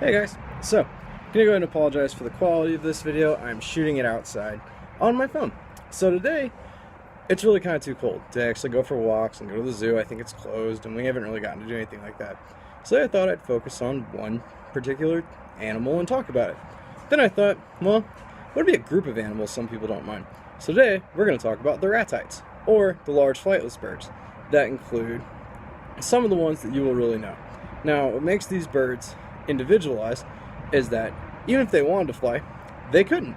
Hey guys, so I'm gonna go ahead and apologize for the quality of this video. I'm shooting it outside on my phone. So today, it's really kind of too cold to actually go for walks and go to the zoo. I think it's closed and we haven't really gotten to do anything like that. So I thought I'd focus on one particular animal and talk about it. Then I thought, well, what would be a group of animals some people don't mind? So today, we're gonna talk about the ratites, or the large flightless birds, that include some of the ones that you will really know. Now, what makes these birds individualized is that even if they wanted to fly, they couldn't.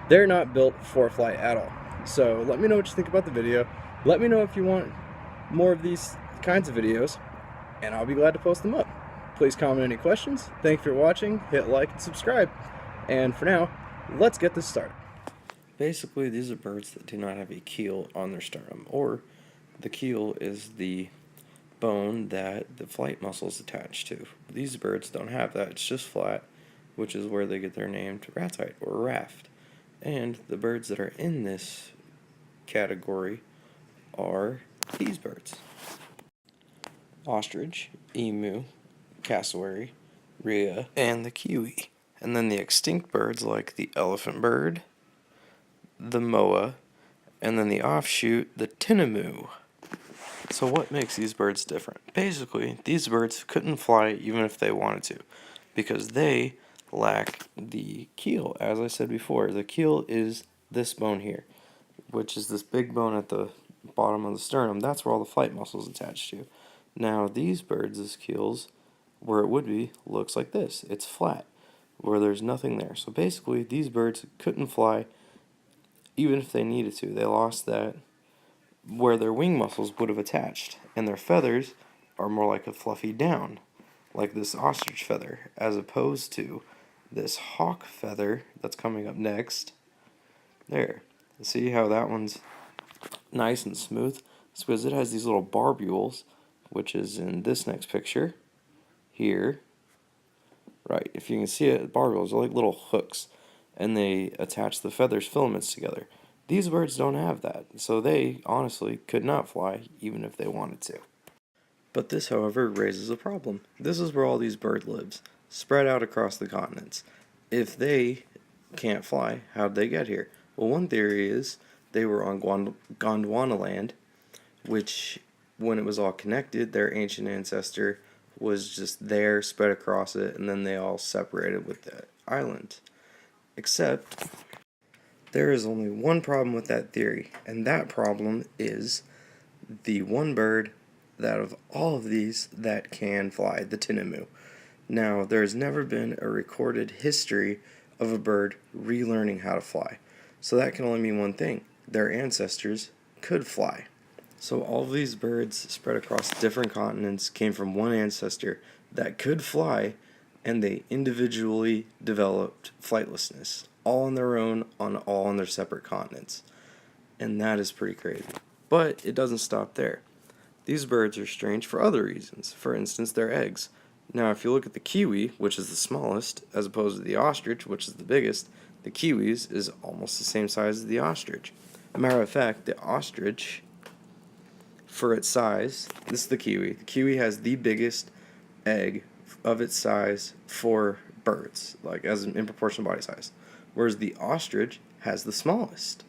They're not built for flight at all. So let me know what you think about the video. Let me know if you want more of these kinds of videos, and I'll be glad to post them up. Please comment any questions. Thank you for watching. Hit like and subscribe. And for now, let's get this started. Basically, these are birds that do not have a keel on their sternum, or the keel is the bone that the flight muscles attach to. These birds don't have that. It's just flat, which is where they get their name ratite or raft. And the birds that are in this category are these birds: ostrich, emu, cassowary, rhea, and the kiwi. And then the extinct birds like the elephant bird, the moa, and then the offshoot, the tinamou. So what makes these birds different? Basically, these birds couldn't fly even if they wanted to, because they lack the keel. As I said before, the keel is this bone here, which is this big bone at the bottom of the sternum. That's where all the flight muscles attach to. Now, these birds' keels, where it would be, looks like this. It's flat, where there's nothing there. So basically, these birds couldn't fly even if they needed to. They lost that where their wing muscles would have attached, and their feathers are more like a fluffy down, like this ostrich feather, as opposed to this hawk feather that's coming up next. There. See how that one's nice and smooth? It's because it has these little barbules, which is in this next picture here. Right, if you can see it, barbules are like little hooks, and they attach the feathers' filaments together. These birds don't have that, so they honestly could not fly even if they wanted to. But this, however, raises a problem. This is where all these birds live, spread out across the continents. If they can't fly, how'd they get here? Well, one theory is they were on Gondwana land, which, when it was all connected, their ancient ancestor was just there, spread across it, and then they all separated with the island. Except there is only one problem with that theory, and that problem is the one bird that of all of these that can fly, the tinamou. Now, there has never been a recorded history of a bird relearning how to fly. So that can only mean one thing: their ancestors could fly. So all of these birds spread across different continents came from one ancestor that could fly, and they individually developed flightlessness, all on their own, all on their separate continents. And that is pretty crazy. But it doesn't stop there. These birds are strange for other reasons. For instance, their eggs. Now, if you look at the kiwi, which is the smallest, as opposed to the ostrich, which is the biggest, the kiwis is almost the same size as the ostrich. Matter of fact, the ostrich, for its size, this is the kiwi. The kiwi has the biggest egg of its size for birds, like as in proportion to body size, whereas the ostrich has the smallest.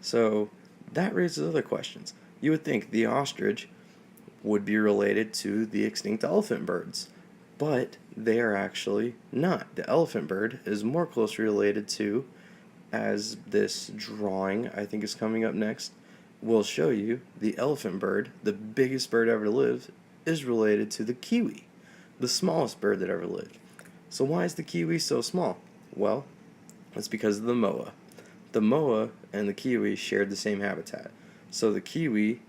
So that raises other questions. You would think the ostrich would be related to the extinct elephant birds, but they are actually not. The elephant bird is more closely related to, as this drawing I think is coming up next will show you, the elephant bird, the biggest bird ever to live, is related to the kiwi, the smallest bird that ever lived. So why is the kiwi so small? Well, it's because of the moa. The moa and the kiwi shared the same habitat. So the kiwi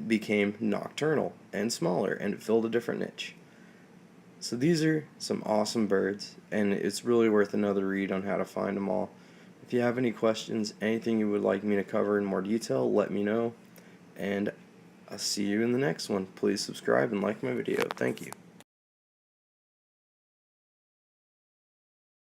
became nocturnal and smaller, and it filled a different niche. So these are some awesome birds, and it's really worth another read on how to find them all. If you have any questions, anything you would like me to cover in more detail, let me know, and I'll see you in the next one. Please subscribe and like my video. Thank you.